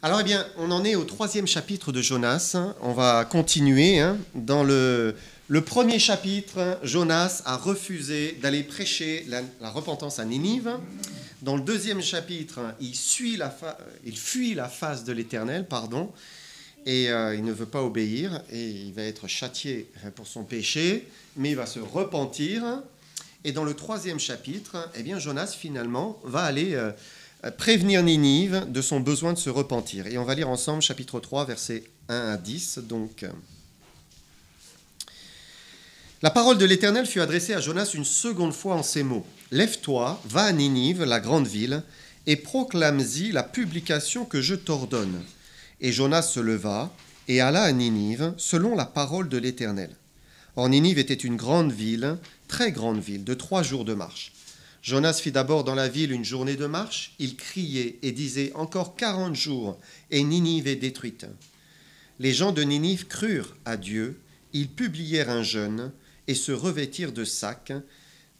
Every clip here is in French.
Alors, eh bien, on en est au 3e chapitre de Jonas. On va continuer. Dans le premier chapitre, Jonas a refusé d'aller prêcher la repentance à Ninive. Dans le 2e chapitre, il fuit la face de l'Éternel, et il ne veut pas obéir, et il va être châtié pour son péché, mais il va se repentir. Et dans le 3e chapitre, eh bien, Jonas, finalement, va aller prévenir Ninive de son besoin de se repentir. Et on va lire ensemble chapitre 3, versets 1 à 10. Donc, la parole de l'Éternel fut adressée à Jonas une seconde fois en ces mots. « Lève-toi, va à Ninive, la grande ville, et proclame-y la publication que je t'ordonne. » Et Jonas se leva et alla à Ninive, selon la parole de l'Éternel. Or Ninive était une grande ville, très grande ville, de 3 jours de marche. Jonas fit d'abord dans la ville une journée de marche. Il criait et disait « Encore 40 jours, et Ninive est détruite. » Les gens de Ninive crurent à Dieu. Ils publièrent un jeûne et se revêtirent de sacs,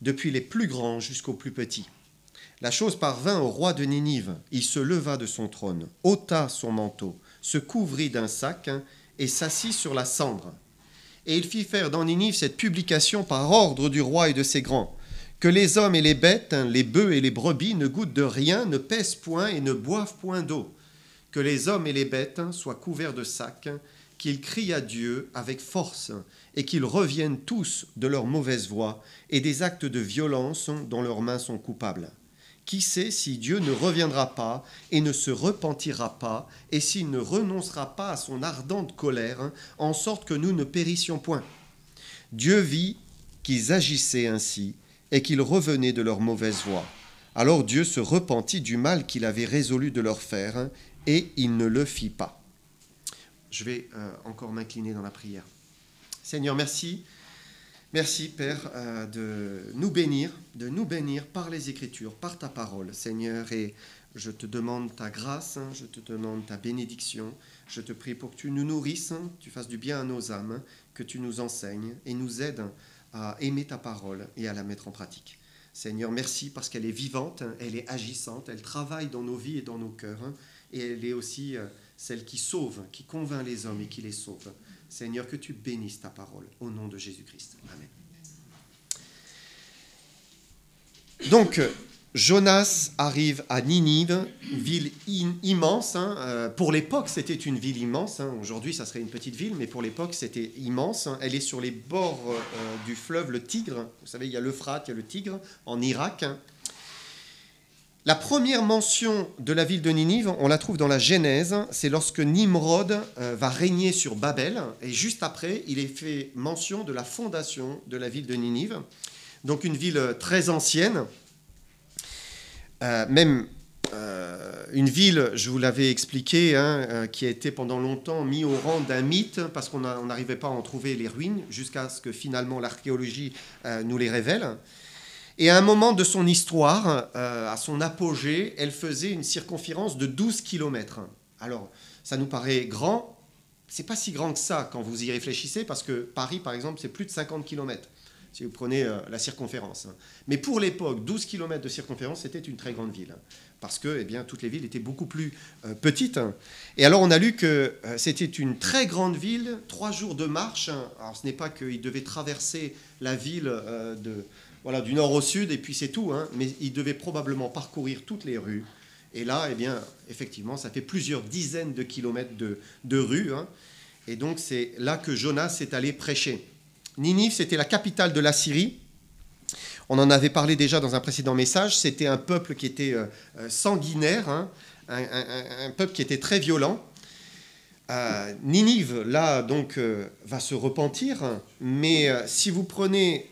depuis les plus grands jusqu'aux plus petits. La chose parvint au roi de Ninive. Il se leva de son trône, ôta son manteau, se couvrit d'un sac et s'assit sur la cendre. Et il fit faire dans Ninive cette publication par ordre du roi et de ses grands, que les hommes et les bêtes, les bœufs et les brebis ne goûtent de rien, ne pèsent point et ne boivent point d'eau. Que les hommes et les bêtes soient couverts de sacs, qu'ils crient à Dieu avec force et qu'ils reviennent tous de leur mauvaise voie et des actes de violence dont leurs mains sont coupables. Qui sait si Dieu ne reviendra pas et ne se repentira pas et s'il ne renoncera pas à son ardente colère, en sorte que nous ne périssions point. Dieu vit qu'ils agissaient ainsi et qu'ils revenaient de leur mauvaise voie. Alors Dieu se repentit du mal qu'il avait résolu de leur faire, et il ne le fit pas. Je vais encore m'incliner dans la prière. Seigneur, merci. Merci, Père, de nous bénir par les Écritures, par ta parole, Seigneur, et je te demande ta grâce, je te demande ta bénédiction. Je te prie pour que tu nous nourrisses, tu fasses du bien à nos âmes, que tu nous enseignes et nous aides à aimer ta parole et à la mettre en pratique. Seigneur, merci parce qu'elle est vivante, elle est agissante, elle travaille dans nos vies et dans nos cœurs, et elle est aussi celle qui sauve, qui convainc les hommes et qui les sauve. Seigneur, que tu bénisses ta parole, au nom de Jésus-Christ. Amen. Donc, Jonas arrive à Ninive, ville immense. Pour l'époque, c'était une ville immense. Aujourd'hui, ça serait une petite ville, mais pour l'époque, c'était immense. Elle est sur les bords du fleuve, le Tigre. Vous savez, il y a l'Euphrate, il y a le Tigre, en Irak. La première mention de la ville de Ninive, on la trouve dans la Genèse. C'est lorsque Nimrod va régner sur Babel. Et juste après, il est fait mention de la fondation de la ville de Ninive. Donc, une ville très ancienne. Une ville, je vous l'avais expliqué, qui a été pendant longtemps mis au rang d'un mythe parce qu'on n'arrivait pas à en trouver les ruines jusqu'à ce que finalement l'archéologie nous les révèle. Et à un moment de son histoire, à son apogée, elle faisait une circonférence de 12 km. Alors, ça nous paraît grand. C'est pas si grand que ça quand vous y réfléchissez parce que Paris, par exemple, c'est plus de 50 km. Si vous prenez la circonférence. Mais pour l'époque, 12 km de circonférence, c'était une très grande ville, parce que toutes les villes étaient beaucoup plus petites. Et alors, on a lu que c'était une très grande ville, 3 jours de marche. Alors, ce n'est pas qu'ils devaient traverser la ville du nord au sud, et puis c'est tout, mais ils devaient probablement parcourir toutes les rues. Et là, effectivement, ça fait plusieurs dizaines de kilomètres de rues. Et donc, c'est là que Jonas est allé prêcher. Ninive, c'était la capitale de la Syrie. On en avait parlé déjà dans un précédent message. C'était un peuple qui était sanguinaire, un peuple qui était très violent. Ninive, là, donc, va se repentir. Mais si vous prenez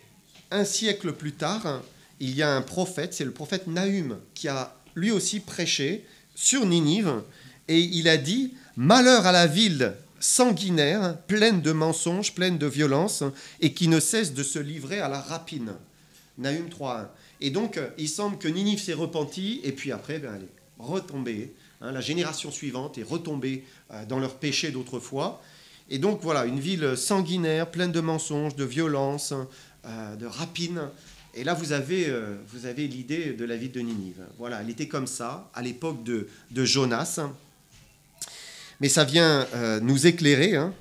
un siècle plus tard, il y a un prophète, c'est le prophète Nahum, qui a lui aussi prêché sur Ninive. Et il a dit « Malheur à la ville » sanguinaire, pleine de mensonges, pleine de violence, et qui ne cesse de se livrer à la rapine. Nahum 3.1. Et donc, il semble que Ninive s'est repentie, et puis après, elle est retombée. La génération suivante est retombée dans leurs péchés d'autrefois. Et donc, voilà, une ville sanguinaire, pleine de mensonges, de violence, de rapine. Et là, vous avez l'idée de la ville de Ninive. Voilà, elle était comme ça, à l'époque de Jonas. mais ça vient nous éclairer. Hein.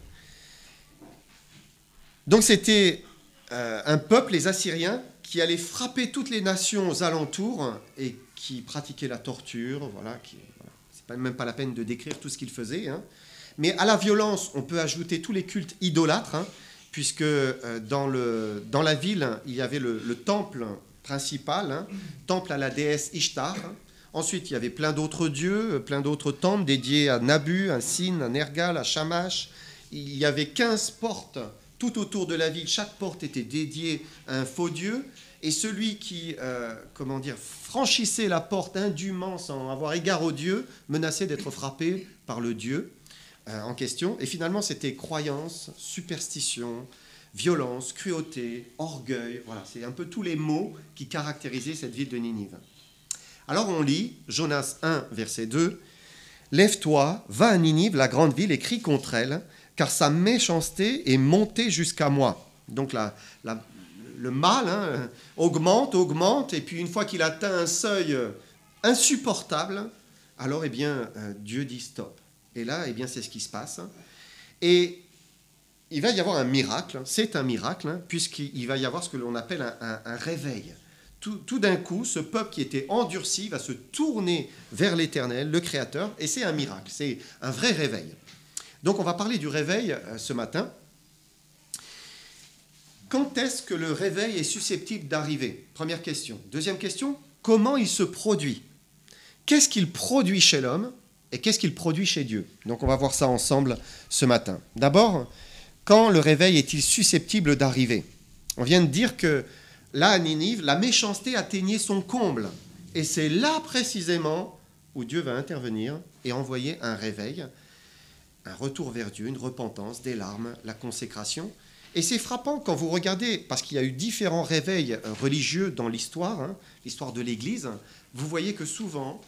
Donc c'était un peuple, les Assyriens, qui allait frapper toutes les nations aux alentours et qui pratiquaient la torture. Voilà, c'est même pas la peine de décrire tout ce qu'ils faisaient. Hein. Mais à la violence, on peut ajouter tous les cultes idolâtres, hein, puisque dans la ville, il y avait le temple principal, hein, temple à la déesse Ishtar. Hein. Ensuite, il y avait plein d'autres dieux, plein d'autres temples dédiés à Nabu, à Sin, à Nergal, à Shamash. Il y avait 15 portes tout autour de la ville. Chaque porte était dédiée à un faux dieu. Et celui qui franchissait la porte indûment sans avoir égard au dieu menaçait d'être frappé par le dieu en question. Et finalement, c'était croyance, superstition, violence, cruauté, orgueil. Voilà, c'est un peu tous les mots qui caractérisaient cette ville de Ninive. Alors on lit Jonas 1, verset 2. « Lève-toi, va à Ninive, la grande ville, et crie contre elle, car sa méchanceté est montée jusqu'à moi. » Donc le mal hein, augmente, et puis une fois qu'il atteint un seuil insupportable, alors Dieu dit stop. Et là, c'est ce qui se passe. Et il va y avoir un miracle, c'est un miracle, hein, puisqu'il va y avoir ce que l'on appelle un réveil. Tout d'un coup, ce peuple qui était endurci va se tourner vers l'Éternel, le Créateur, et c'est un miracle, c'est un vrai réveil. Donc on va parler du réveil ce matin. Quand est-ce que le réveil est susceptible d'arriver? Première question. Deuxième question, comment il se produit? Qu'est-ce qu'il produit chez l'homme et qu'est-ce qu'il produit chez Dieu? Donc on va voir ça ensemble ce matin. D'abord, quand le réveil est-il susceptible d'arriver? On vient de dire que là, à Ninive, la méchanceté atteignait son comble. Et c'est là précisément où Dieu va intervenir et envoyer un réveil, un retour vers Dieu, une repentance, des larmes, la consécration. Et c'est frappant quand vous regardez, parce qu'il y a eu différents réveils religieux dans l'histoire, hein, l'histoire de l'Église, vous voyez que souvent,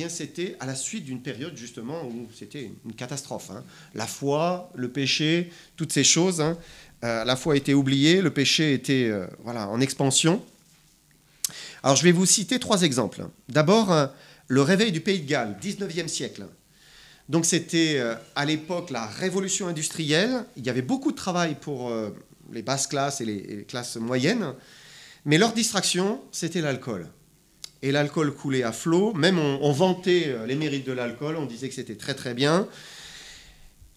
c'était à la suite d'une période justement où c'était une catastrophe. Hein. La foi, le péché, toutes ces choses, hein, la foi était oubliée, le péché était en expansion. Alors je vais vous citer 3 exemples. D'abord, le réveil du pays de Galles, 19e siècle. Donc c'était à l'époque la révolution industrielle. Il y avait beaucoup de travail pour les basses classes et les classes moyennes. Mais leur distraction, c'était l'alcool. Et l'alcool coulait à flot. Même on vantait les mérites de l'alcool. On disait que c'était très très bien.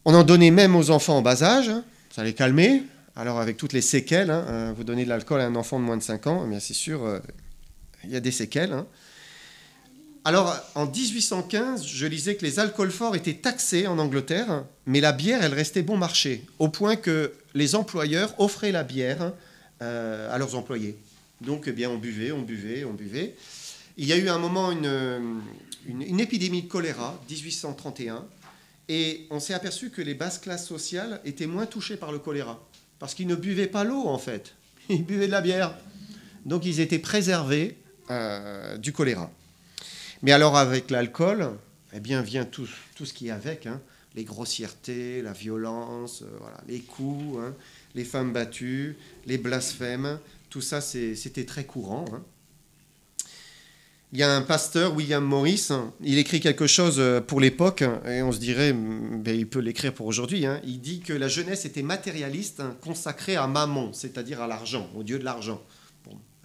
On en donnait même aux enfants en bas âge. Ça les calmait. Alors avec toutes les séquelles, hein, vous donnez de l'alcool à un enfant de moins de 5 ans, bien c'est sûr, il y a des séquelles. Hein. Alors, en 1815, je lisais que les alcools forts étaient taxés en Angleterre, mais la bière, elle restait bon marché, au point que les employeurs offraient la bière à leurs employés. Donc, on buvait. Il y a eu à un moment une épidémie de choléra, 1831, et on s'est aperçu que les basses classes sociales étaient moins touchées par le choléra, parce qu'ils ne buvaient pas l'eau, en fait. Ils buvaient de la bière. Donc, ils étaient préservés du choléra. Mais alors avec l'alcool, vient tout ce qui est avec, hein, les grossièretés, la violence, les coups, hein, les femmes battues, les blasphèmes, tout ça c'était très courant. Hein. Il y a un pasteur, William Morris, il écrit quelque chose pour l'époque, et on se dirait, il peut l'écrire pour aujourd'hui, hein. Il dit que la jeunesse était matérialiste, hein, consacrée à Mammon, c'est-à-dire à l'argent, au dieu de l'argent.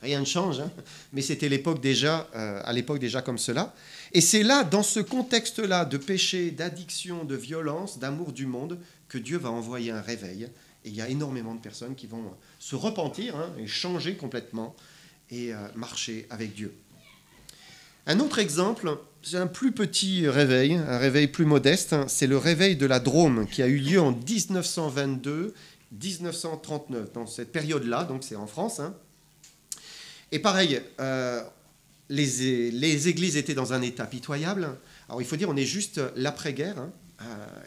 Rien ne change, hein, mais c'était à l'époque déjà comme cela. Et c'est là, dans ce contexte-là de péché, d'addiction, de violence, d'amour du monde, que Dieu va envoyer un réveil. Et il y a énormément de personnes qui vont se repentir hein, et changer complètement et marcher avec Dieu. Un autre exemple, c'est un plus petit réveil, un réveil plus modeste, hein, c'est le réveil de la Drôme qui a eu lieu en 1922-1939, dans cette période-là, donc c'est en France, hein. Et pareil, les églises étaient dans un état pitoyable. Alors il faut dire, on est juste l'après-guerre. Hein,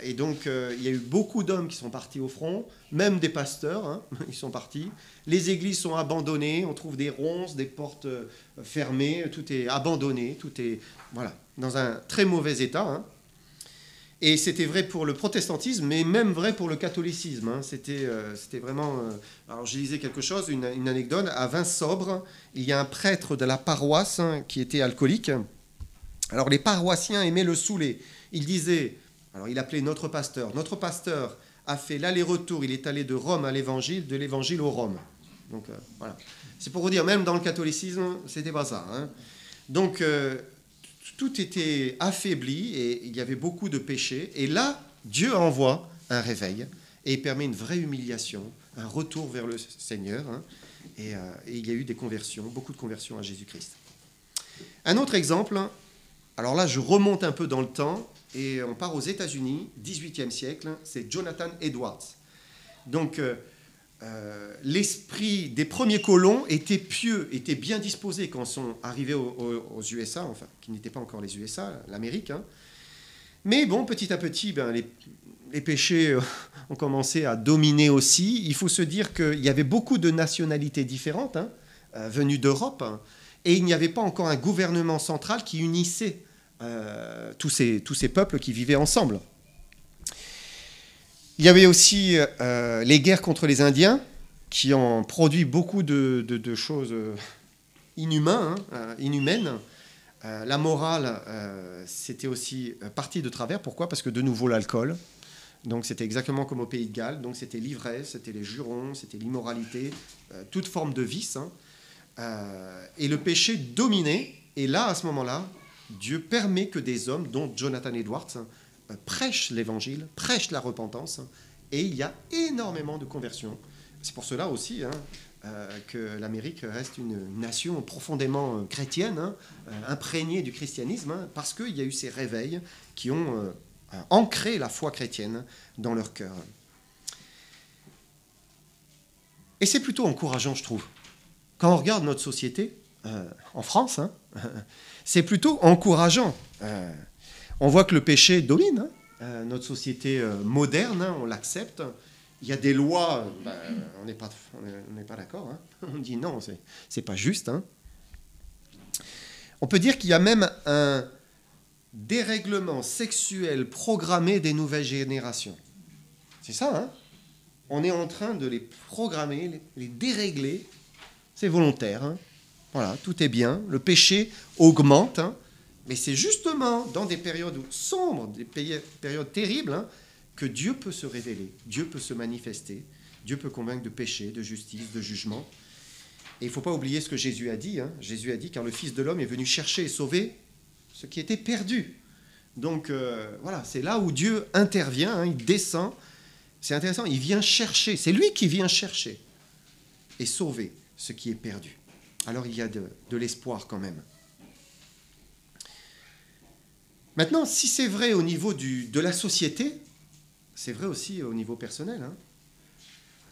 et donc il y a eu beaucoup d'hommes qui sont partis au front, même des pasteurs, hein, ils sont partis. Les églises sont abandonnées, on trouve des ronces, des portes fermées, tout est abandonné, tout est dans un très mauvais état. Hein. Et c'était vrai pour le protestantisme, mais même vrai pour le catholicisme. Hein. C'était vraiment... alors, je lisais quelque chose, une anecdote. À Vin-Sobre, il y a un prêtre de la paroisse hein, qui était alcoolique. Alors, les paroissiens aimaient le saouler. Ils disaient, Alors il appelait notre pasteur. Notre pasteur a fait l'aller-retour, il est allé de Rome à l'évangile, de l'évangile au Rome. Donc voilà. C'est pour vous dire, même dans le catholicisme, c'était pas ça. Hein. Donc tout était affaibli et il y avait beaucoup de péchés. Et là, Dieu envoie un réveil et il permet une vraie humiliation, un retour vers le Seigneur. Hein. Et il y a eu des conversions, beaucoup de conversions à Jésus-Christ. Un autre exemple, alors là je remonte un peu dans le temps et on part aux États-Unis, 18e siècle, c'est Jonathan Edwards. Donc l'esprit des premiers colons était pieux, était bien disposé quand ils sont arrivés aux USA, enfin qui n'étaient pas encore les USA, l'Amérique. Hein. Mais bon, petit à petit, les péchés ont commencé à dominer aussi. Il faut se dire qu'il y avait beaucoup de nationalités différentes hein, venues d'Europe. Hein, et il n'y avait pas encore un gouvernement central qui unissait tous ces peuples qui vivaient ensemble. Il y avait aussi les guerres contre les Indiens, qui ont produit beaucoup de choses inhumaines. La morale, c'était aussi partie de travers. Pourquoi ? Parce que de nouveau l'alcool. Donc c'était exactement comme au Pays de Galles. Donc c'était l'ivresse, c'était les jurons, c'était l'immoralité, toute forme de vice. Hein. Et le péché dominait. Et là, à ce moment-là, Dieu permet que des hommes, dont Jonathan Edwards, prêchent l'évangile, prêchent la repentance. Et il y a énormément de conversions. C'est pour cela aussi que l'Amérique reste une nation profondément chrétienne, hein, imprégnée du christianisme, hein, parce qu'il y a eu ces réveils qui ont ancré la foi chrétienne dans leur cœur. Et c'est plutôt encourageant, je trouve. Quand on regarde notre société, en France, hein, c'est plutôt encourageant. On voit que le péché domine, hein, notre société moderne, hein, on l'accepte. Il y a des lois, on n'est pas d'accord. Hein. On dit non, c'est pas juste. Hein. On peut dire qu'il y a même un dérèglement sexuel programmé des nouvelles générations. C'est ça, hein. On est en train de les programmer, les dérégler. C'est volontaire. Hein. Voilà, tout est bien. Le péché augmente. Hein. Mais c'est justement dans des périodes sombres, des périodes terribles, hein, que Dieu peut se révéler, Dieu peut se manifester, Dieu peut convaincre de péché, de justice, de jugement. Et il ne faut pas oublier ce que Jésus a dit. Hein. Jésus a dit, car le Fils de l'homme est venu chercher et sauver ce qui était perdu. Donc voilà, c'est là où Dieu intervient, hein, il descend. C'est intéressant, il vient chercher, c'est lui qui vient chercher et sauver ce qui est perdu. Alors il y a de l'espoir quand même. Maintenant, si c'est vrai au niveau de la société, c'est vrai aussi au niveau personnel. Hein.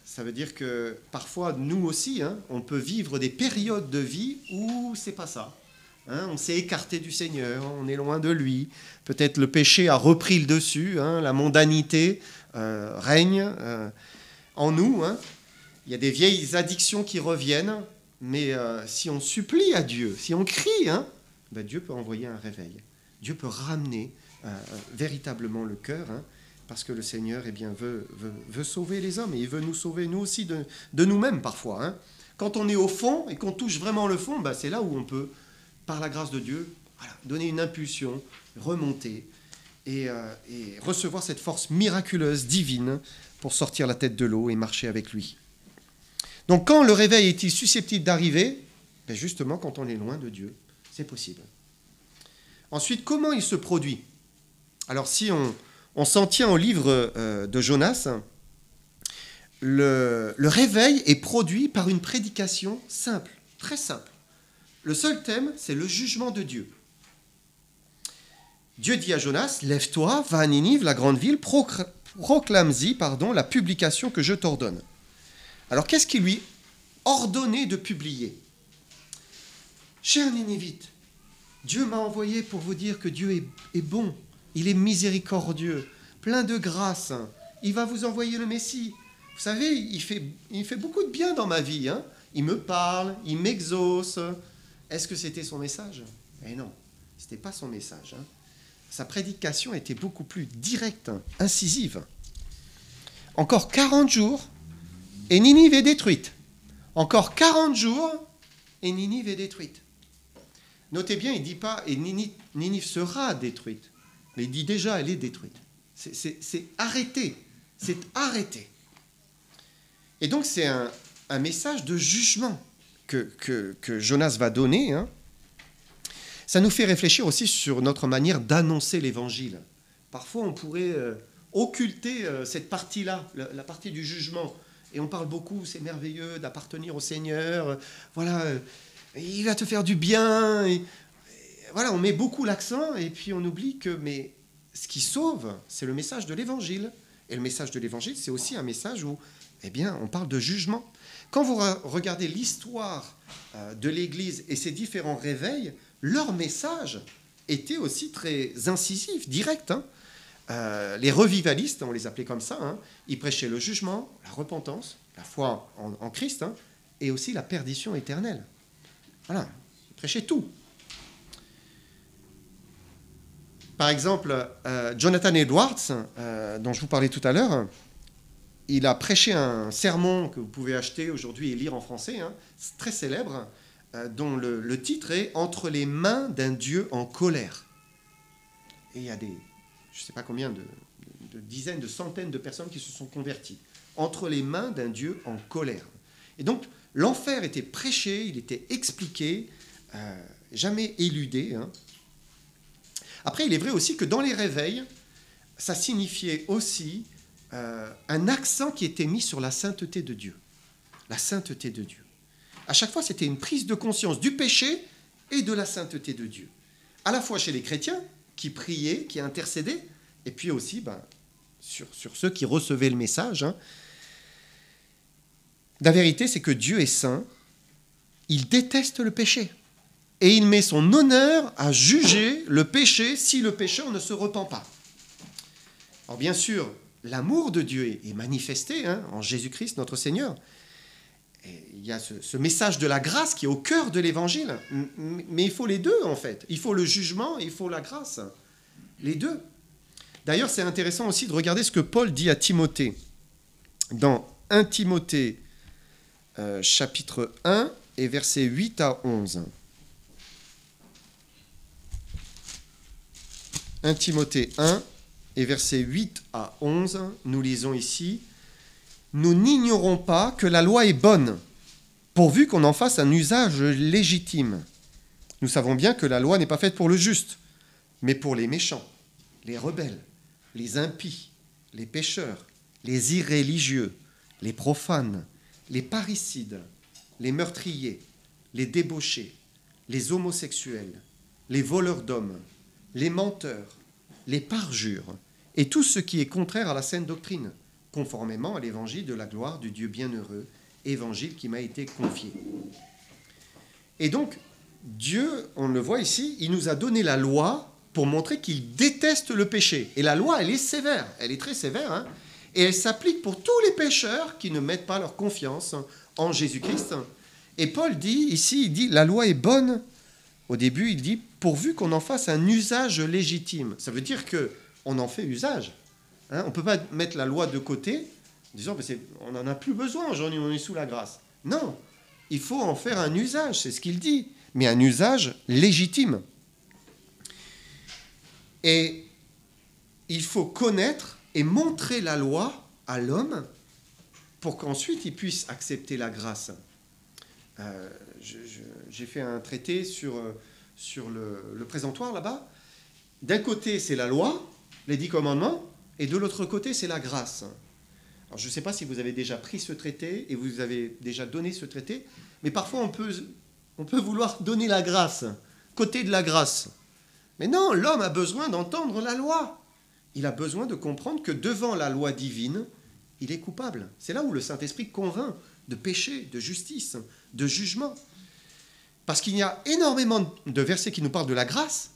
Ça veut dire que parfois, nous aussi, hein, on peut vivre des périodes de vie où c'est pas ça. Hein, on s'est écarté du Seigneur, on est loin de lui. Peut-être le péché a repris le dessus, hein, la mondanité règne en nous. Hein. Il y a des vieilles addictions qui reviennent, mais si on supplie à Dieu, si on crie, hein, ben Dieu peut envoyer un réveil. Dieu peut ramener véritablement le cœur, hein, parce que le Seigneur eh bien, veut sauver les hommes et il veut nous sauver nous aussi de nous-mêmes parfois. Hein. Quand on est au fond et qu'on touche vraiment le fond, ben, c'est là où on peut, par la grâce de Dieu, voilà, donner une impulsion, remonter et recevoir cette force miraculeuse, divine, pour sortir la tête de l'eau et marcher avec lui. Donc quand le réveil est-il susceptible d'arriver ? Ben justement, quand on est loin de Dieu, c'est possible. Ensuite, comment il se produit ? Alors si on s'en tient au livre de Jonas, le réveil est produit par une prédication simple, très simple. Le seul thème, c'est le jugement de Dieu. Dieu dit à Jonas, « Lève-toi, va à Ninive, la grande ville, proclame-y la publication que je t'ordonne. » Alors qu'est-ce qu'il lui ordonnait de publier ? « Chers Ninivites, Dieu m'a envoyé pour vous dire que Dieu est bon, il est miséricordieux, plein de grâce, il va vous envoyer le Messie. Vous savez, il fait beaucoup de bien dans ma vie, hein. Il me parle, il m'exauce. » Est-ce que c'était son message ? Eh non, ce n'était pas son message. Hein. Sa prédication était beaucoup plus directe, incisive. Encore 40 jours, et Ninive est détruite. Encore 40 jours, et Ninive est détruite. Notez bien, il ne dit pas « et Ninive sera détruite », mais il dit déjà « elle est détruite ». C'est arrêté. C'est arrêté. Et donc c'est un message de jugement que Jonas va donner. Hein. Ça nous fait réfléchir aussi sur notre manière d'annoncer l'évangile. Parfois on pourrait occulter cette partie-là, la partie du jugement. Et on parle beaucoup, c'est merveilleux d'appartenir au Seigneur. Voilà, il va te faire du bien. Et voilà, on met beaucoup l'accent et puis on oublie que ce qui sauve, c'est le message de l'évangile. Et le message de l'évangile, c'est aussi un message où, eh bien, on parle de jugement. Quand vous regardez l'histoire de l'Église et ses différents réveils, leur message était aussi très incisif, direct. Hein. Les revivalistes, on les appelait comme ça, hein, ils prêchaient le jugement, la repentance, la foi en Christ, hein, et aussi la perdition éternelle. Voilà, ils prêchaient tout. Par exemple, Jonathan Edwards, dont je vous parlais tout à l'heure, il a prêché un sermon que vous pouvez acheter aujourd'hui et lire en français, hein, très célèbre, dont le titre est « Entre les mains d'un Dieu en colère ». Et il y a je ne sais pas combien de dizaines, de centaines de personnes qui se sont converties. Entre les mains d'un Dieu en colère. Et donc, l'enfer était prêché, il était expliqué, jamais éludé, hein. Après, il est vrai aussi que dans les réveils, ça signifiait aussi un accent qui était mis sur la sainteté de Dieu. La sainteté de Dieu. À chaque fois, c'était une prise de conscience du péché et de la sainteté de Dieu. À la fois chez les chrétiens, qui priaient, qui intercédaient, et puis aussi sur ceux qui recevaient le message. Hein. La vérité, c'est que Dieu est saint, il déteste le péché. Et il met son honneur à juger le péché si le pécheur ne se repent pas. Alors bien sûr, l'amour de Dieu est manifesté hein, en Jésus-Christ, notre Seigneur. Et il y a ce message de la grâce qui est au cœur de l'Évangile. Mais il faut les deux, en fait. Il faut le jugement et il faut la grâce. Les deux. D'ailleurs, c'est intéressant aussi de regarder ce que Paul dit à Timothée. Dans 1 Timothée, chapitre 1, et versets 8 à 11. 1 Timothée 1 et versets 8 à 11, nous lisons ici « Nous n'ignorons pas que la loi est bonne, pourvu qu'on en fasse un usage légitime. Nous savons bien que la loi n'est pas faite pour le juste, mais pour les méchants, les rebelles, les impies, les pécheurs, les irréligieux, les profanes, les parricides, les meurtriers, les débauchés, les homosexuels, les voleurs d'hommes, les menteurs, les parjures, et tout ce qui est contraire à la saine doctrine, conformément à l'évangile de la gloire du Dieu bienheureux, évangile qui m'a été confié. » Et donc, Dieu, on le voit ici, il nous a donné la loi pour montrer qu'il déteste le péché. Et la loi, elle est sévère, elle est très sévère, hein, et elle s'applique pour tous les pécheurs qui ne mettent pas leur confiance en Jésus-Christ. Et Paul dit, ici, il dit, la loi est bonne. Au début, il dit, pourvu qu'on en fasse un usage légitime. Ça veut dire qu'on en fait usage. Hein, on ne peut pas mettre la loi de côté, en disant, on n'en a plus besoin, aujourd'hui on est sous la grâce. Non, il faut en faire un usage, c'est ce qu'il dit, mais un usage légitime. Et il faut connaître et montrer la loi à l'homme pour qu'ensuite il puisse accepter la grâce. J'ai fait un traité sur le présentoir là-bas. D'un côté, c'est la loi, les 10 commandements, et de l'autre côté, c'est la grâce. Alors, je ne sais pas si vous avez déjà pris ce traité et vous avez déjà donné ce traité, mais parfois on peut vouloir donner la grâce, côté de la grâce. Mais non, l'homme a besoin d'entendre la loi. Il a besoin de comprendre que devant la loi divine, il est coupable. C'est là où le Saint-Esprit convainc de péché, de justice, de jugement. Parce qu'il y a énormément de versets qui nous parlent de la grâce,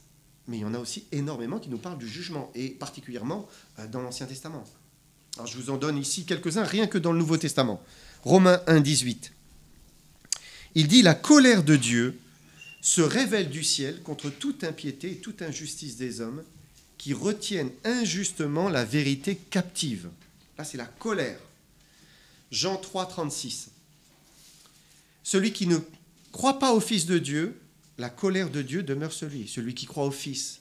mais il y en a aussi énormément qui nous parlent du jugement, et particulièrement dans l'Ancien Testament. Alors je vous en donne ici quelques-uns, rien que dans le Nouveau Testament. Romains 1, 18. Il dit « La colère de Dieu se révèle du ciel contre toute impiété et toute injustice des hommes qui retiennent injustement la vérité captive. » Là, c'est la colère. Jean 3, 36. Celui qui ne croit pas au Fils de Dieu, la colère de Dieu demeure sur lui. Celui qui croit au Fils,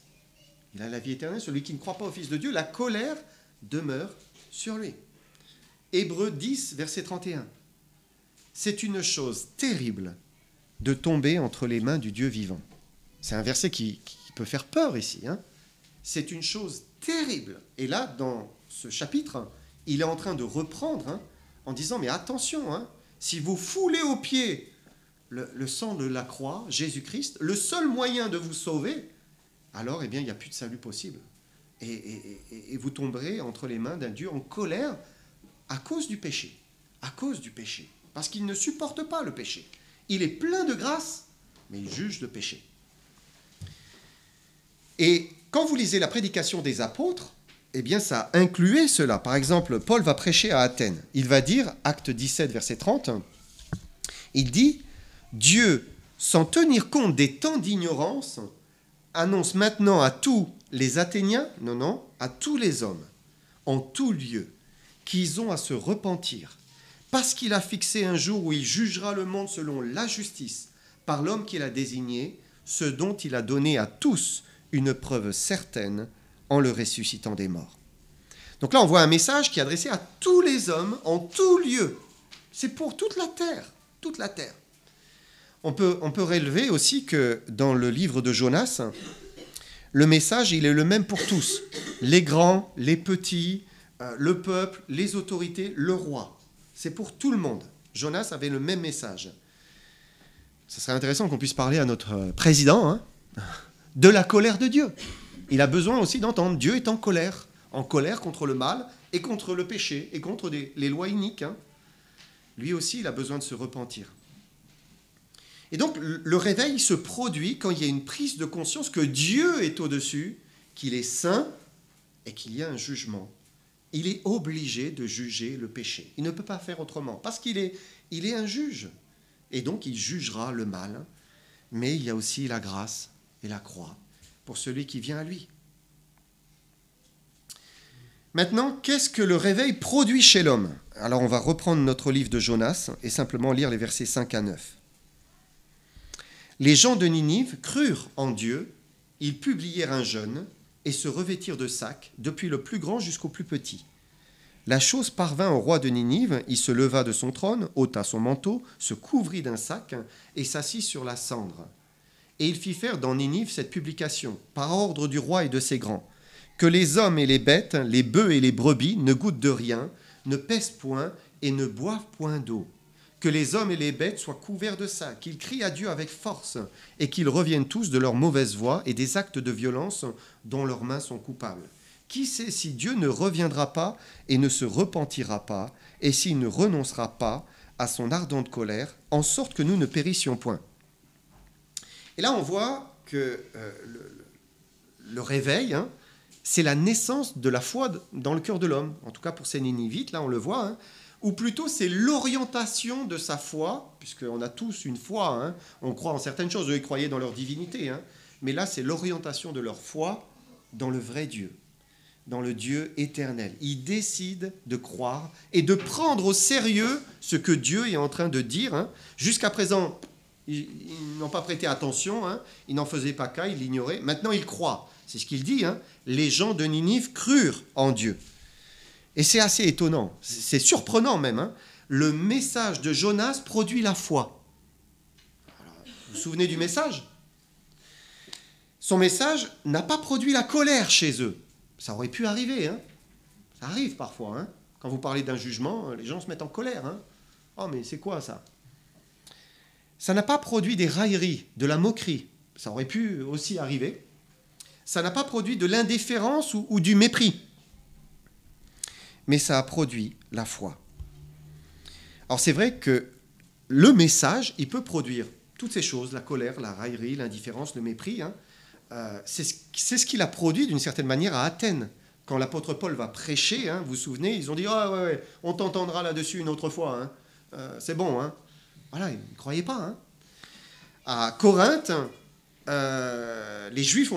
il a la vie éternelle. Celui qui ne croit pas au Fils de Dieu, la colère demeure sur lui. Hébreux 10, verset 31. C'est une chose terrible de tomber entre les mains du Dieu vivant. C'est un verset qui peut faire peur ici. C'est une chose terrible. Et là, dans ce chapitre, il est en train de reprendre en disant, mais attention, si vous foulez aux pieds le sang de la croix, Jésus-Christ, le seul moyen de vous sauver, alors il n'y a plus de salut possible. Et vous tomberez entre les mains d'un Dieu en colère à cause du péché. À cause du péché. Parce qu'il ne supporte pas le péché. Il est plein de grâce, mais il juge le péché. Et quand vous lisez la prédication des apôtres, eh bien ça incluait cela. Par exemple, Paul va prêcher à Athènes. Il va dire, acte 17, verset 30, il dit « Dieu, sans tenir compte des temps d'ignorance, annonce maintenant à tous les Athéniens, à tous les hommes, en tout lieu, qu'ils ont à se repentir, parce qu'il a fixé un jour où il jugera le monde selon la justice, par l'homme qu'il a désigné, ce dont il a donné à tous une preuve certaine en le ressuscitant des morts. » Donc là, on voit un message qui est adressé à tous les hommes, en tout lieu. C'est pour toute la terre, toute la terre. On peut relever aussi que dans le livre de Jonas, le message, il est le même pour tous. Les grands, les petits, le peuple, les autorités, le roi. C'est pour tout le monde. Jonas avait le même message. Ce serait intéressant qu'on puisse parler à notre président de la colère de Dieu. Il a besoin aussi d'entendre. Dieu est en colère contre le mal et contre le péché et contre les lois iniques. Lui aussi, il a besoin de se repentir. Et donc, le réveil se produit quand il y a une prise de conscience que Dieu est au-dessus, qu'il est saint et qu'il y a un jugement. Il est obligé de juger le péché. Il ne peut pas faire autrement, parce qu'il est un juge. Et donc, il jugera le mal. Mais il y a aussi la grâce et la croix pour celui qui vient à lui. Maintenant, qu'est-ce que le réveil produit chez l'homme ? Alors, on va reprendre notre livre de Jonas et simplement lire les versets 5 à 9. Les gens de Ninive crurent en Dieu, ils publièrent un jeûne et se revêtirent de sacs, depuis le plus grand jusqu'au plus petit. La chose parvint au roi de Ninive, il se leva de son trône, ôta son manteau, se couvrit d'un sac et s'assit sur la cendre. Et il fit faire dans Ninive cette publication, par ordre du roi et de ses grands, que les hommes et les bêtes, les bœufs et les brebis ne goûtent de rien, ne pèsent point et ne boivent point d'eau. Que les hommes et les bêtes soient couverts de ça, qu'ils crient à Dieu avec force, et qu'ils reviennent tous de leur mauvaise voie et des actes de violence dont leurs mains sont coupables. Qui sait si Dieu ne reviendra pas et ne se repentira pas, et s'il ne renoncera pas à son ardente colère, en sorte que nous ne périssions point. Et là, on voit que le réveil, c'est la naissance de la foi dans le cœur de l'homme. En tout cas, pour ces Ninivites, là, on le voit, ou plutôt c'est l'orientation de sa foi, puisqu'on a tous une foi, on croit en certaines choses, eux ils croyaient dans leur divinité, mais là c'est l'orientation de leur foi dans le vrai Dieu, dans le Dieu éternel. Ils décident de croire et de prendre au sérieux ce que Dieu est en train de dire. Jusqu'à présent, ils n'ont pas prêté attention, ils n'en faisaient pas cas, ils l'ignoraient, maintenant ils croient. C'est ce qu'il dit, les gens de Ninive crurent en Dieu. Et c'est assez étonnant, c'est surprenant même. Le message de Jonas produit la foi. Alors, vous vous souvenez du message ? Son message n'a pas produit la colère chez eux. Ça aurait pu arriver. Ça arrive parfois. Quand vous parlez d'un jugement, les gens se mettent en colère. Oh, mais c'est quoi ça ? Ça n'a pas produit des railleries, de la moquerie. Ça aurait pu aussi arriver. Ça n'a pas produit de l'indifférence ou du mépris. Mais ça a produit la foi. Alors c'est vrai que le message, il peut produire toutes ces choses, la colère, la raillerie, l'indifférence, le mépris. C'est ce qu'il a produit d'une certaine manière à Athènes. Quand l'apôtre Paul va prêcher, vous vous souvenez, ils ont dit « Ah ouais, on t'entendra là-dessus une autre fois, c'est bon. » Voilà, ils ne croyaient pas. À Corinthe, les Juifs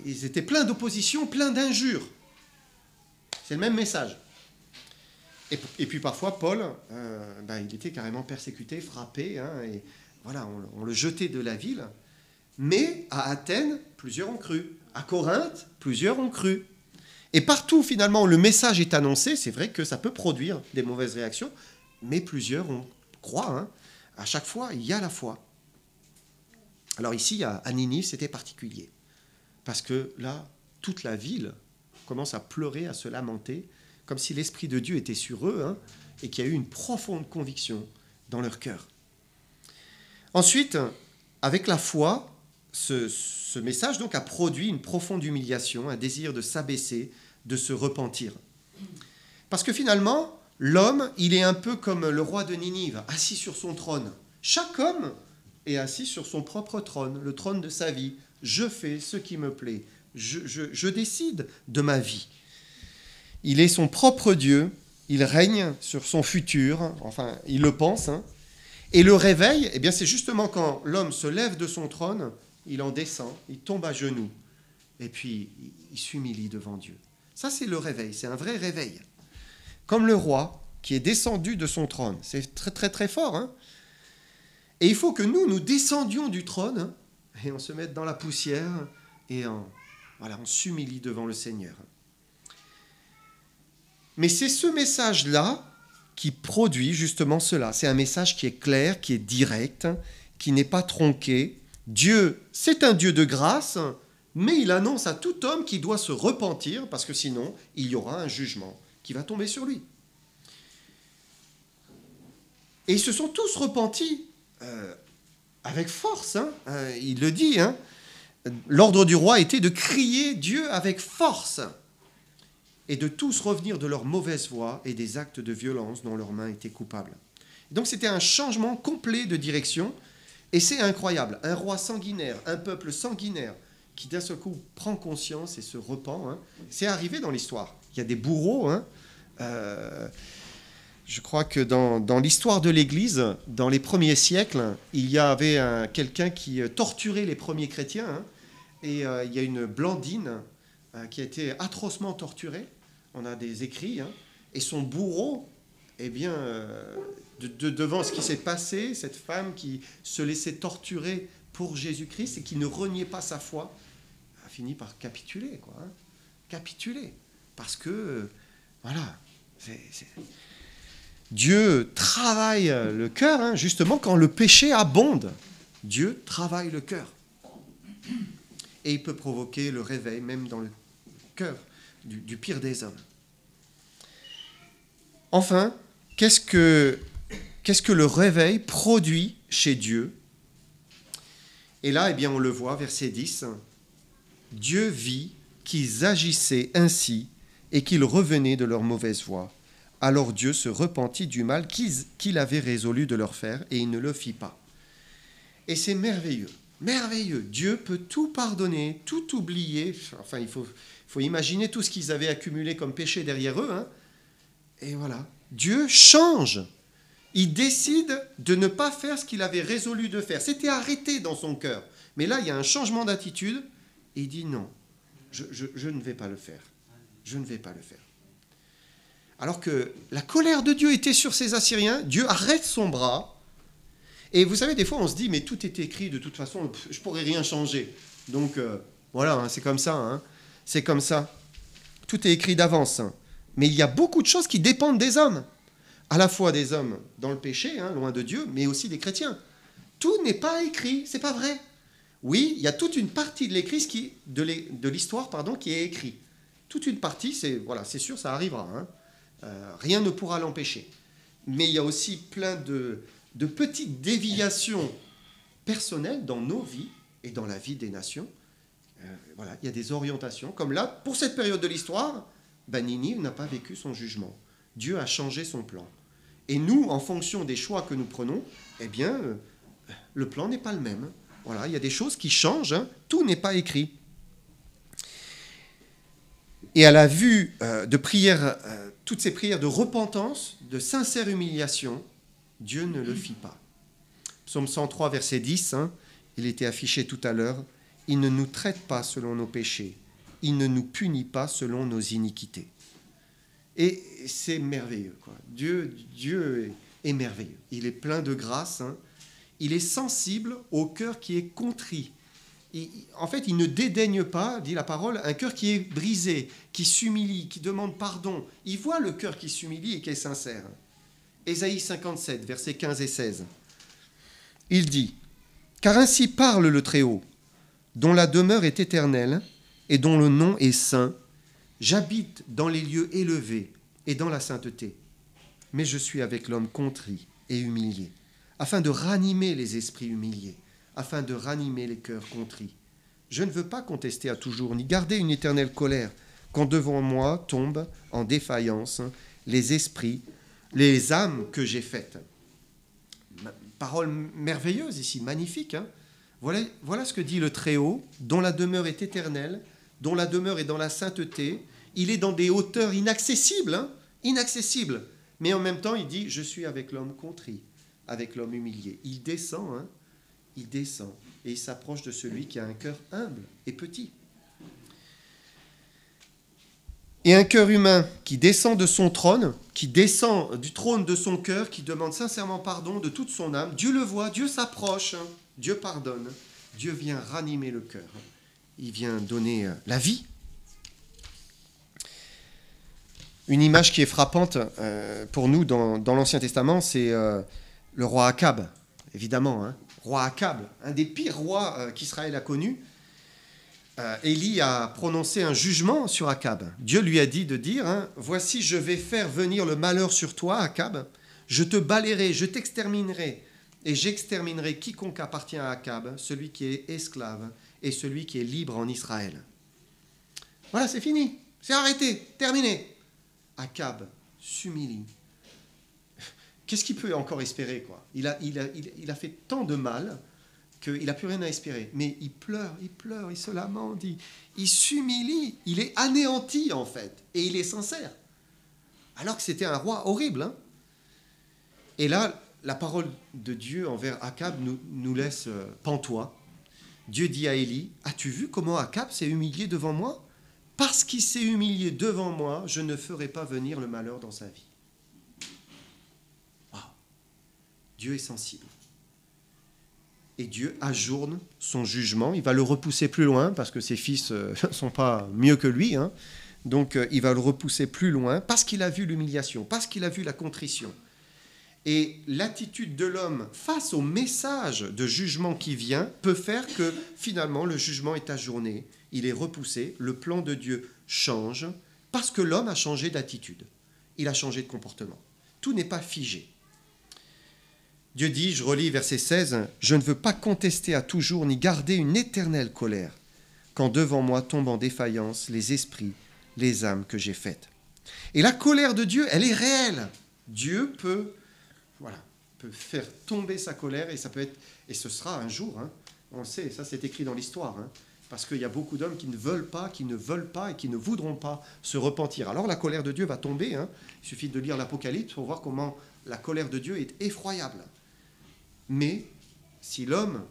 ils étaient pleins d'opposition, pleins d'injures. C'est le même message. Et puis parfois, Paul, il était carrément persécuté, frappé, et voilà, on le jetait de la ville. Mais à Athènes, plusieurs ont cru. À Corinthe, plusieurs ont cru. Et partout, finalement, où le message est annoncé, c'est vrai que ça peut produire des mauvaises réactions, mais plusieurs croient. Hein. À chaque fois, il y a la foi. Alors ici, à Ninive, c'était particulier. Parce que là, toute la ville commence à pleurer, à se lamenter, comme si l'Esprit de Dieu était sur eux, hein, et qu'il y a eu une profonde conviction dans leur cœur. Ensuite, avec la foi, ce message donc a produit une profonde humiliation, un désir de s'abaisser, de se repentir. Parce que finalement, l'homme, il est un peu comme le roi de Ninive, assis sur son trône. Chaque homme est assis sur son propre trône, le trône de sa vie. Je fais ce qui me plaît. Je décide de ma vie. Il est son propre Dieu, il règne sur son futur, enfin, il le pense. Hein. Et le réveil, eh bien, c'est justement quand l'homme se lève de son trône, il en descend, il tombe à genoux, et puis il s'humilie devant Dieu. Ça, c'est le réveil, c'est un vrai réveil. Comme le roi qui est descendu de son trône. C'est très, très, très fort. Hein. Et il faut que nous descendions du trône, hein, et on se mette dans la poussière, et on s'humilie devant le Seigneur. Mais c'est ce message-là qui produit justement cela. C'est un message qui est clair, qui est direct, qui n'est pas tronqué. Dieu, c'est un Dieu de grâce, mais il annonce à tout homme qu'il doit se repentir, parce que sinon, il y aura un jugement qui va tomber sur lui. Et ils se sont tous repentis avec force. Hein. Il le dit. Hein. L'ordre du roi était de crier Dieu avec force et de tous revenir de leur mauvaise voie et des actes de violence dont leurs mains étaient coupables. Donc c'était un changement complet de direction, et c'est incroyable. Un roi sanguinaire, un peuple sanguinaire, qui d'un seul coup prend conscience et se repent, hein. C'est arrivé dans l'histoire. Il y a des bourreaux. Hein. Je crois que dans l'histoire de l'Église, dans les premiers siècles, il y avait quelqu'un qui torturait les premiers chrétiens, hein, et il y a une Blandine qui a été atrocement torturée. On a des écrits, hein, et son bourreau, eh bien, devant ce qui s'est passé, cette femme qui se laissait torturer pour Jésus-Christ et qui ne reniait pas sa foi, a fini par capituler, quoi, hein, capituler, parce que, voilà, Dieu travaille le cœur, hein, justement quand le péché abonde. Dieu travaille le cœur. Et il peut provoquer le réveil, même dans le cœur du pire des hommes. Enfin, qu'est-ce que le réveil produit chez Dieu? Et là, eh bien, on le voit, verset 10. Dieu vit qu'ils agissaient ainsi et qu'ils revenaient de leur mauvaise voie. Alors Dieu se repentit du mal qu'il avait résolu de leur faire, et il ne le fit pas. Et c'est merveilleux, merveilleux. Dieu peut tout pardonner, tout oublier. Enfin, il faut imaginer tout ce qu'ils avaient accumulé comme péché derrière eux. Hein. Et voilà, Dieu change. Il décide de ne pas faire ce qu'il avait résolu de faire. C'était arrêté dans son cœur. Mais là, il y a un changement d'attitude, et il dit non, je ne vais pas le faire. Je ne vais pas le faire. Alors que la colère de Dieu était sur ces Assyriens, Dieu arrête son bras. Et vous savez, des fois, on se dit, mais tout est écrit, de toute façon, je ne pourrais rien changer. Donc, voilà, hein, c'est comme ça. Hein, c'est comme ça. Tout est écrit d'avance. Hein. Mais il y a beaucoup de choses qui dépendent des hommes. À la fois des hommes dans le péché, hein, loin de Dieu, mais aussi des chrétiens. Tout n'est pas écrit, c'est pas vrai. Oui, il y a toute une partie de l'histoire qui est écrite. Toute une partie, c'est sûr, ça arrivera. Hein. Rien ne pourra l'empêcher. Mais il y a aussi plein de petites déviations personnelles dans nos vies et dans la vie des nations. Voilà, il y a des orientations. Comme là, pour cette période de l'histoire, Ninive n'a pas vécu son jugement. Dieu a changé son plan. Et nous, en fonction des choix que nous prenons, eh bien, le plan n'est pas le même. Voilà, il y a des choses qui changent. Hein, tout n'est pas écrit. Et à la vue de prières, toutes ces prières de repentance, de sincère humiliation, Dieu ne le fit pas. Psaume 103, verset 10, hein, il était affiché tout à l'heure, « Il ne nous traite pas selon nos péchés, il ne nous punit pas selon nos iniquités. » Et c'est merveilleux, quoi. Dieu est merveilleux. Il est plein de grâce, hein. Il est sensible au cœur qui est contrit. En fait, il ne dédaigne pas, dit la parole, un cœur qui est brisé, qui s'humilie, qui demande pardon. Il voit le cœur qui s'humilie et qui est sincère. Ésaïe 57, versets 15 et 16. Il dit, « Car ainsi parle le Très-Haut, dont la demeure est éternelle et dont le nom est saint. J'habite dans les lieux élevés et dans la sainteté, mais je suis avec l'homme contrit et humilié, afin de ranimer les esprits humiliés, afin de ranimer les cœurs contrits. Je ne veux pas contester à toujours, ni garder une éternelle colère, quand devant moi tombent en défaillance les esprits, les âmes que j'ai faites. » Parole merveilleuse ici, magnifique. Hein. Voilà ce que dit le Très-Haut, dont la demeure est éternelle, dont la demeure est dans la sainteté. Il est dans des hauteurs inaccessibles, hein, inaccessibles. Mais en même temps, il dit, je suis avec l'homme contrit, avec l'homme humilié. Il descend, hein, il descend, et il s'approche de celui qui a un cœur humble et petit. Et un cœur humain qui descend de son trône, qui descend du trône de son cœur, qui demande sincèrement pardon de toute son âme, Dieu le voit, Dieu s'approche, hein, Dieu pardonne, Dieu vient ranimer le cœur, il vient donner la vie. Une image qui est frappante pour nous dans l'Ancien Testament, c'est le roi Akab, évidemment. Hein. Roi Akab, un des pires rois qu'Israël a connus. Élie a prononcé un jugement sur Akab. Dieu lui a dit de dire, hein, « Voici, je vais faire venir le malheur sur toi, Akab. Je te balayerai, je t'exterminerai, et j'exterminerai quiconque appartient à Akab, celui qui est esclave et celui qui est libre en Israël. » Voilà, c'est fini, c'est arrêté, terminé. Akab s'humilie. Qu'est-ce qu'il peut encore espérer, quoi ? Il a fait tant de mal qu'il n'a plus rien à espérer. Mais il pleure, il se lamente, il s'humilie, il est anéanti en fait, et il est sincère. Alors que c'était un roi horrible. Hein. Et là, la parole de Dieu envers Akab nous laisse pantois. Dieu dit à Élie, « As-tu vu comment Akab s'est humilié devant moi ? Parce qu'il s'est humilié devant moi, je ne ferai pas venir le malheur dans sa vie. » Wow. Dieu est sensible. Et Dieu ajourne son jugement. Il va le repousser plus loin, parce que ses fils ne sont pas mieux que lui. Hein. Donc il va le repousser plus loin, parce qu'il a vu l'humiliation, parce qu'il a vu la contrition. Et l'attitude de l'homme face au message de jugement qui vient peut faire que finalement le jugement est ajourné, il est repoussé, le plan de Dieu change, parce que l'homme a changé d'attitude, il a changé de comportement. Tout n'est pas figé. Dieu dit, je relis verset 16, « Je ne veux pas contester à toujours ni garder une éternelle colère, quand devant moi tombent en défaillance les esprits, les âmes que j'ai faites. » Et la colère de Dieu, elle est réelle. Dieu peut faire tomber sa colère, et ça peut être, et ce sera un jour, hein, on le sait, ça c'est écrit dans l'histoire, hein, parce qu'il y a beaucoup d'hommes qui ne veulent pas et qui ne voudront pas se repentir. Alors la colère de Dieu va tomber, hein, il suffit de lire l'Apocalypse pour voir comment la colère de Dieu est effroyable. Mais si l'homme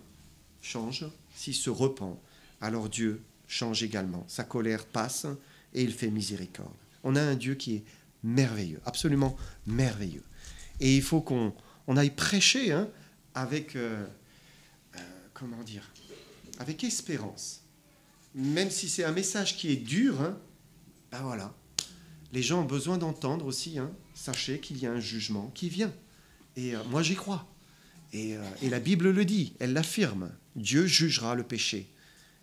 change, s'il se repent, alors Dieu change également. Sa colère passe et il fait miséricorde. On a un Dieu qui est merveilleux, absolument merveilleux. Et il faut qu'on aille prêcher hein, avec avec espérance. Même si c'est un message qui est dur, hein, ben voilà. Les gens ont besoin d'entendre aussi, hein, sachez qu'il y a un jugement qui vient. Et moi j'y crois. Et la Bible le dit, elle l'affirme. Dieu jugera le péché.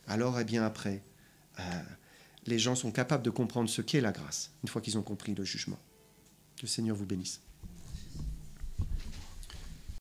Alors, eh bien après, les gens sont capables de comprendre ce qu'est la grâce, une fois qu'ils ont compris le jugement. Que le Seigneur vous bénisse.